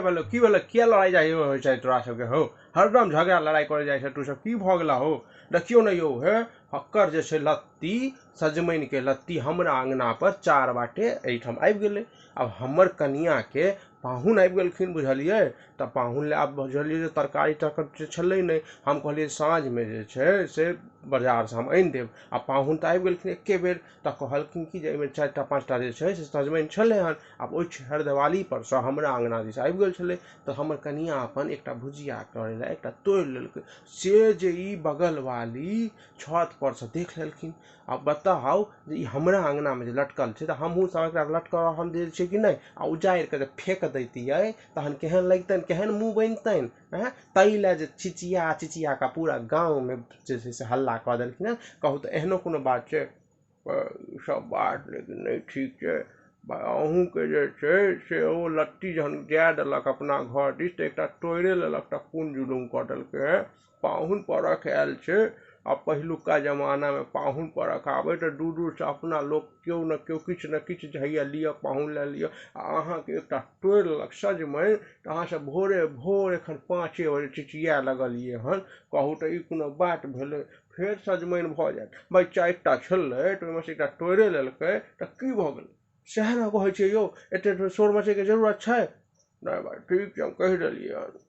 बोलो की बोलो किया लड़ाई जाइ हो छै तोरा सबके हो हरदम झगड़ा लड़ाई करे जाइ छै तू सब की भ गेला हो देखियो न यौ हे हक्कर जे छै लत्ती सजमनि के लत्ती हमरा अंगना पर 4 बाटे एहिठाम आबि गेलै अब हमर कनिया के पाहुन आबि गेलखिन बुझलियै तऽ पाहुन ले आब बुझलियै जे तरकारी तरकारी छलै नहि हम कहलियै साँझमे जे छै से बाजारसँ हम आनि देब आ पाहुन तऽ आबि गेलखिन एके बेर तऽ कहलखिन कि जे एहिमे 4टा 5टा जे छै से सजमनि छलै हन आब ओहि छर दिवाली परसँ हमरा अंगना दिस आबि गेल छलै तऽ हमर कनिया अपन एकटा भुजिया करै लए एकटा तोड़ि लेलकै से जे ई बगल वाली छत पर से देख लेलखिन आब बताउ जे ई हमरा अंगनामे जे लटकल छै तऽ हमहूँ सब एकरा लटकल हम दै छियै कि नहि आ उजाड़ि कऽ जे फेक दैतियै तहन केहन लगितनि केहन मुँह बनितनि ताहि लए जे चिचिया कऽ पूरा गाँवमे जे छै से हल्ला कऽ देलखिन हँ कहू तऽ एहनो कोनो बात छै सब बात लेकिन नहीं ठीक छै अहूँके जे छै से ओ लत्ती जहन जाए देलक अपना घर दिस तऽ एकटा तोड़े लेलक तऽ कोन जुलुम कऽ देलकै पाहुन परख आयल छै आ पहिलुका जमानामे पाहुन परख आबै तऽ दूर दूरसँ अपना लोक केओ ने केओ किछु ने किछु हैया लिअ पाहुन लए लिअ आ अहाँके एकटा तोड़ि लेलक सजमनि तऽ अहाँसब भोरे भोर एखन 5 बजे चिचिया लगलियै हन कहू तऽ ई कोनो बात भेलै फेर सजमनि भऽ जायत भाइ 4टा छलै तऽ ओहिमे से एकटा तोड़े लेलकै तऽ की भऽ गेलै सएह ने कहै छियै यौ एते शोर मचैके जरूरत छै नहि भाइ ठीक छै हम कहि देलियै हन